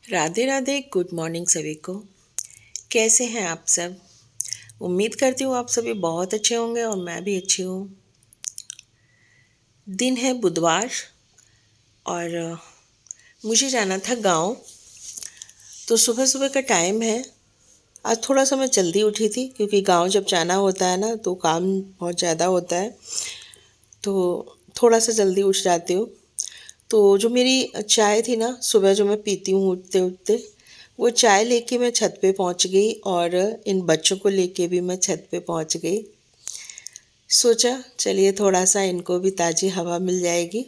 Radhe Radhe. Good morning सभी को। कैसे हैं आप सब? उम्मीद करती हूँ आप सभी बहुत अच्छे होंगे और मैं भी अच्छी हूँ। दिन है बुधवार और मुझे जाना था गांव। तो सुबह सुबह का टाइम है। आज थोड़ा सा मैं जल्दी उठी थी क्योंकि गांव जब जाना होता है ना तो काम बहुत ज़्यादा होता है। तो थोड़ा सा जल्दी उठ जाती हूँ। तो जो मेरी चाय थी ना सुबह जो मैं पीती हूँ उठते उठते, वो चाय लेके मैं छत पे पहुँच गई और इन बच्चों को लेके भी मैं छत पे पहुँच गई। सोचा चलिए थोड़ा सा इनको भी ताज़ी हवा मिल जाएगी।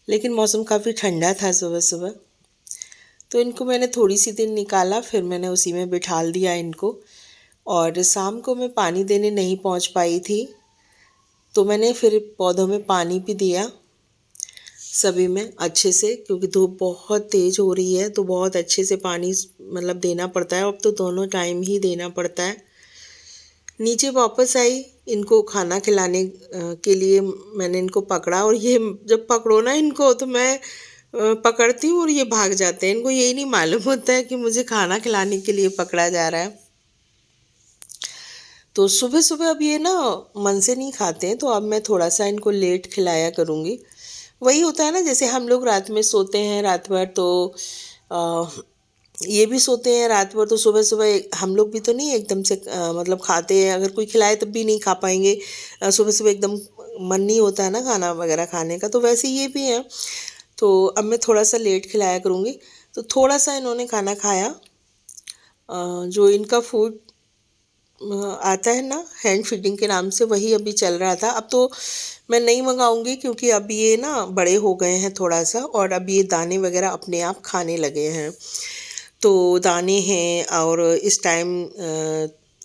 लेकिन मौसम काफ़ी ठंडा था सुबह सुबह। तो इनको मैंने थोड़ी सी देर निकाला, फिर मैंने उसी में बिठाल दिया इनको। और शाम को मैं पानी देने नहीं पहुंच पाई थी, तो मैंने फिर पौधों में पानी भी दिया सभी में अच्छे से, क्योंकि धूप बहुत तेज़ हो रही है तो बहुत अच्छे से पानी मतलब देना पड़ता है। अब तो दोनों टाइम ही देना पड़ता है। नीचे वापस आई इनको खाना खिलाने के लिए। मैंने इनको पकड़ा और ये जब पकड़ो ना इनको तो मैं पकड़ती हूँ और ये भाग जाते हैं। इनको यही नहीं मालूम होता है कि मुझे खाना खिलाने के लिए पकड़ा जा रहा है। तो सुबह सुबह अब ये ना मन से नहीं खाते हैं, तो अब मैं थोड़ा सा इनको लेट खिलाया करूँगी। वही होता है ना, जैसे हम लोग रात में सोते हैं रात भर, तो अ, ये भी सोते हैं रात भर। तो सुबह सुबह हम लोग भी तो नहीं एकदम से मतलब खाते हैं। अगर कोई खिलाए तब भी नहीं खा पाएंगे। सुबह सुबह एकदम मन नहीं होता है ना खाना वगैरह खाने का, तो वैसे ये भी है। तो अब मैं थोड़ा सा लेट खिलाया करूँगी। तो थोड़ा सा इन्होंने खाना खाया। जो इनका फूड आता है ना हैंड फीडिंग के नाम से, वही अभी चल रहा था। अब तो मैं नहीं मंगाऊंगी क्योंकि अब ये ना बड़े हो गए हैं थोड़ा सा, और अब ये दाने वगैरह अपने आप खाने लगे हैं। तो दाने हैं, और इस टाइम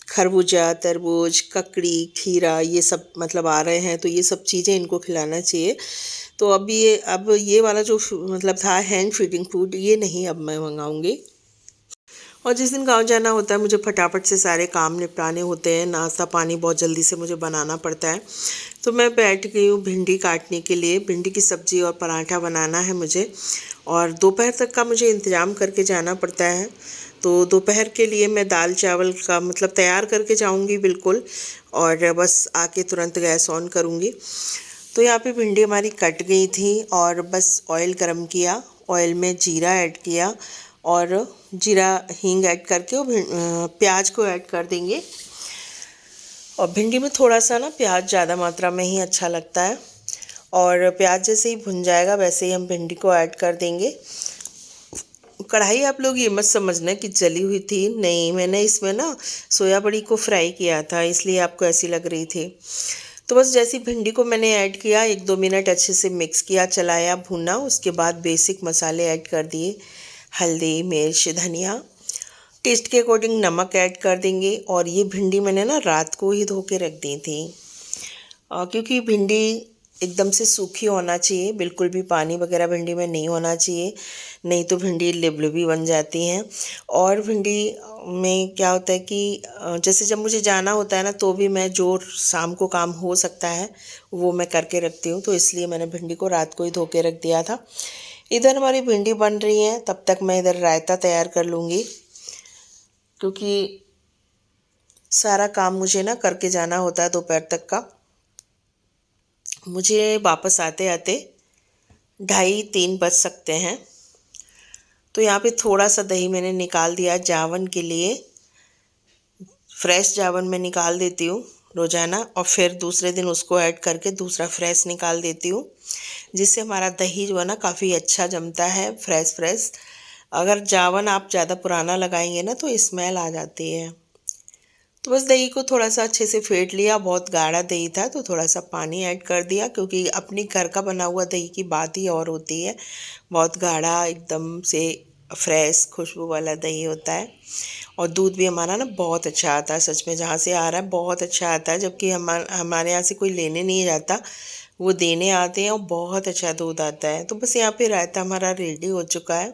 खरबूजा, तरबूज, ककड़ी, खीरा ये सब मतलब आ रहे हैं, तो ये सब चीज़ें इनको खिलाना चाहिए। तो अब ये वाला जो मतलब था हैंड फीडिंग फूड, ये नहीं अब मैं मंगाऊंगी। और जिस दिन गांव जाना होता है मुझे फटाफट से सारे काम निपटाने होते हैं। नाश्ता पानी बहुत जल्दी से मुझे बनाना पड़ता है। तो मैं बैठ गई हूँ भिंडी काटने के लिए। भिंडी की सब्ज़ी और पराठा बनाना है मुझे, और दोपहर तक का मुझे इंतज़ाम करके जाना पड़ता है। तो दोपहर के लिए मैं दाल चावल का मतलब तैयार करके जाऊँगी बिल्कुल, और बस आके तुरंत गैस ऑन करूँगी। तो यहाँ पे भिंडी हमारी कट गई थी और बस ऑयल गरम किया। ऑयल में जीरा ऐड किया और जीरा हींग ऐड करके वो प्याज को ऐड कर देंगे। और भिंडी में थोड़ा सा ना प्याज ज़्यादा मात्रा में ही अच्छा लगता है। और प्याज जैसे ही भुन जाएगा वैसे ही हम भिंडी को ऐड कर देंगे। कढ़ाई आप लोग ये मत समझना कि जली हुई थी, नहीं, मैंने इसमें ना सोया बड़ी को फ्राई किया था, इसलिए आपको ऐसी लग रही थी। तो बस जैसी भिंडी को मैंने ऐड किया, 1-2 मिनट अच्छे से मिक्स किया, चलाया, भुना। उसके बाद बेसिक मसाले ऐड कर दिए, हल्दी, मिर्च, धनिया, टेस्ट के अकॉर्डिंग नमक ऐड कर देंगे। और ये भिंडी मैंने ना रात को ही धो के रख दी थी, क्योंकि भिंडी एकदम से सूखी होना चाहिए, बिल्कुल भी पानी वगैरह भिंडी में नहीं होना चाहिए, नहीं तो भिंडी लिबलिबी बन जाती हैं। और भिंडी में क्या होता है कि जैसे जब मुझे जाना होता है ना, तो भी मैं जो शाम को काम हो सकता है वो मैं करके रखती हूँ। तो इसलिए मैंने भिंडी को रात को ही धो के रख दिया था। इधर हमारी भिंडी बन रही है, तब तक मैं इधर रायता तैयार कर लूँगी, क्योंकि सारा काम मुझे ना करके जाना होता है दोपहर तक का। मुझे वापस आते आते 2:30-3 बज सकते हैं। तो यहाँ पे थोड़ा सा दही मैंने निकाल दिया जावन के लिए। फ्रेश जावन मैं निकाल देती हूँ रोज़ाना, और फिर दूसरे दिन उसको ऐड करके दूसरा फ्रेश निकाल देती हूँ, जिससे हमारा दही जो है ना काफ़ी अच्छा जमता है, फ्रेश फ्रेश। अगर जावन आप ज़्यादा पुराना लगाएंगे ना तो स्मेल आ जाती है। तो बस दही को थोड़ा सा अच्छे से फेंट लिया। बहुत गाढ़ा दही था तो थोड़ा सा पानी ऐड कर दिया, क्योंकि अपनी घर का बना हुआ दही की बात ही और होती है। बहुत गाढ़ा एकदम से फ्रेश खुशबू वाला दही होता है। और दूध भी हमारा ना बहुत अच्छा आता है, सच में जहाँ से आ रहा है बहुत अच्छा आता है। जबकि हमारे यहाँ से कोई लेने नहीं जाता, वो देने आते हैं, और बहुत अच्छा दूध आता है। तो बस यहाँ पे रायता हमारा रेडी हो चुका है।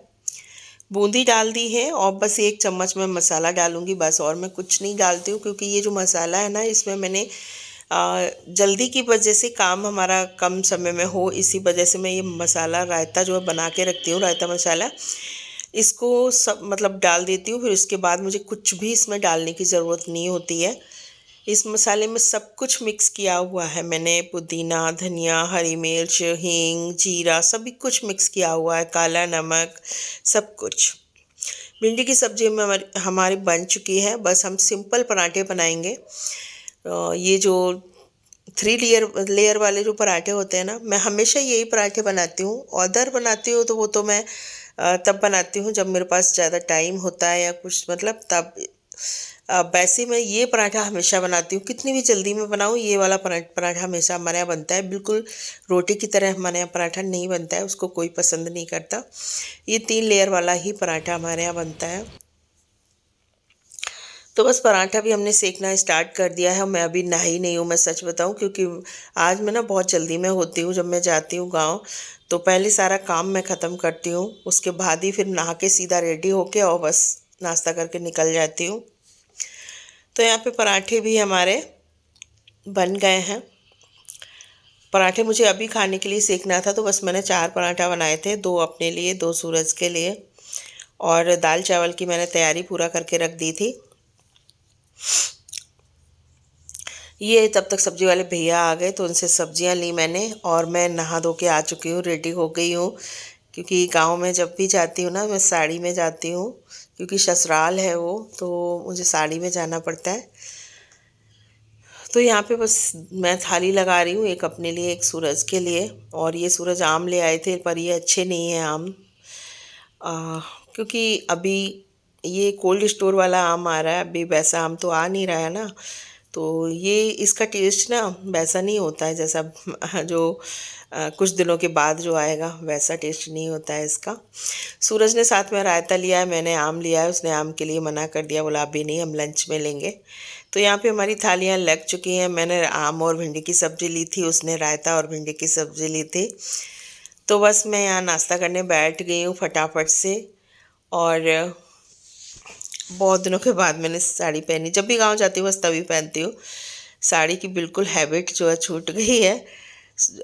बूंदी डाल दी है और बस 1 चम्मच मैं मसाला डालूंगी बस, और मैं कुछ नहीं डालती हूँ, क्योंकि ये जो मसाला है ना इसमें मैंने जल्दी की वजह से, काम हमारा कम समय में हो इसी वजह से मैं ये मसाला रायता जो है बना के रखती हूँ, रायता मसाला। इसको सब मतलब डाल देती हूँ। फिर उसके बाद मुझे कुछ भी इसमें डालने की ज़रूरत नहीं होती है। इस मसाले में सब कुछ मिक्स किया हुआ है मैंने, पुदीना, धनिया, हरी मिर्च, हींग, जीरा, सभी कुछ मिक्स किया हुआ है, काला नमक, सब कुछ। भिंडी की सब्ज़ी में हमारी बन चुकी है। बस हम सिंपल पराठे बनाएंगे। ये जो 3 लेयर लेयर वाले जो पराठे होते हैं ना, मैं हमेशा यही पराठे बनाती हूँ। अदर बनाती हूँ तो वो तो मैं तब बनाती हूँ जब मेरे पास ज़्यादा टाइम होता है या कुछ, मतलब तब। वैसे मैं ये पराठा हमेशा बनाती हूँ, कितनी भी जल्दी में बनाऊँ ये वाला पराठा हमेशा हमारे यहाँ बनता है। बिल्कुल रोटी की तरह हमारे यहाँ पराठा नहीं बनता है, उसको कोई पसंद नहीं करता। ये 3 लेयर वाला ही पराठा हमारे यहाँ बनता है। तो बस पराठा भी हमने सेकना स्टार्ट कर दिया है। मैं अभी नहाई नहीं हूँ, मैं सच बताऊँ, क्योंकि आज मैं ना बहुत जल्दी में होती हूँ। जब मैं जाती हूँ गांव तो पहले सारा काम मैं ख़त्म करती हूँ, उसके बाद ही फिर नहा के सीधा रेडी होके और बस नाश्ता करके निकल जाती हूँ। तो यहाँ पे पराठे भी हमारे बन गए हैं। पराठे मुझे अभी खाने के लिए सेकना था, तो बस मैंने 4 पराठा बनाए थे, 2 अपने लिए, 2 सूरज के लिए। और दाल चावल की मैंने तैयारी पूरा करके रख दी थी। ये तब तक सब्जी वाले भैया आ गए तो उनसे सब्जियां ली मैंने, और मैं नहा धो के आ चुकी हूँ, रेडी हो गई हूँ। क्योंकि गांव में जब भी जाती हूँ ना, मैं साड़ी में जाती हूँ, क्योंकि ससुराल है वो, तो मुझे साड़ी में जाना पड़ता है। तो यहाँ पे बस मैं थाली लगा रही हूँ, एक अपने लिए, एक सूरज के लिए। और ये सूरज आम ले आए थे, पर ये अच्छे नहीं हैं आम, क्योंकि अभी ये कोल्ड स्टोर वाला आम आ रहा है, अभी वैसा आम तो आ नहीं रहा है ना। तो ये इसका टेस्ट ना वैसा नहीं होता है जैसा जो कुछ दिनों के बाद जो आएगा, वैसा टेस्ट नहीं होता है इसका। सूरज ने साथ में रायता लिया है, मैंने आम लिया है, उसने आम के लिए मना कर दिया, बोला अभी नहीं, हम लंच में लेंगे। तो यहाँ पे हमारी थालियाँ लग चुकी हैं। मैंने आम और भिंडी की सब्ज़ी ली थी, उसने रायता और भिंडी की सब्ज़ी ली थी। तो बस मैं यहाँ नाश्ता करने बैठ गई हूँ फटाफट से। और बहुत दिनों के बाद मैंने साड़ी पहनी, जब भी गांव जाती हूँ बस तभी पहनती हूँ। साड़ी की बिल्कुल हैबिट जो है छूट गई है।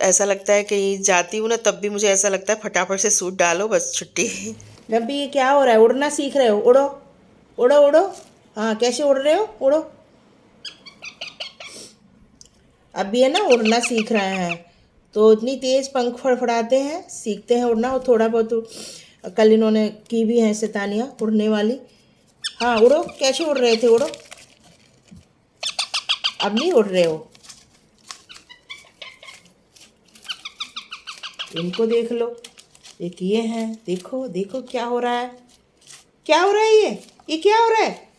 ऐसा लगता है कहीं जाती हूँ ना, तब भी मुझे ऐसा लगता है फटाफट से सूट डालो, बस छुट्टी। रब्बी ये क्या हो रहा है? उड़ना सीख रहे हो? उड़ो उड़ो उड़ो। हाँ, कैसे उड़ रहे हो? उड़ो। अभी है ना, उड़ना सीख रहे हैं, तो इतनी तेज़ पंख फड़फड़ाते हैं, सीखते हैं उड़ना। और थोड़ा बहुत कल इन्होंने की भी हैं शैतानियाँ उड़ने वाली। हाँ उड़ो, कैसे उड़ रहे थे? उड़ो। अब नहीं उड़ रहे हो। इनको देख लो, एक ये हैं, देखो देखो क्या हो रहा है, क्या हो रहा है? ये क्या हो रहा है?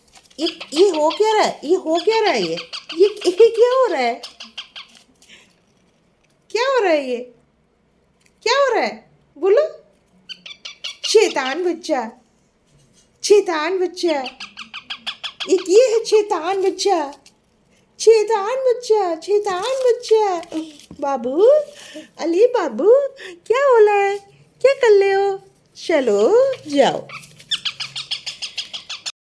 ये हो क्या रहा है? ये हो क्या रहा है? ये क्या हो रहा है? क्या हो रहा है? ये क्या हो रहा है? बोलो। शैतान बच्चा, शैतान बच्चा, एक ये है शैतान बच्चा, शैतान बच्चा, शैतान बच्चा। बाबू, अली बाबू, क्या हो रहा है? क्या कर रहे हो? चलो जाओ।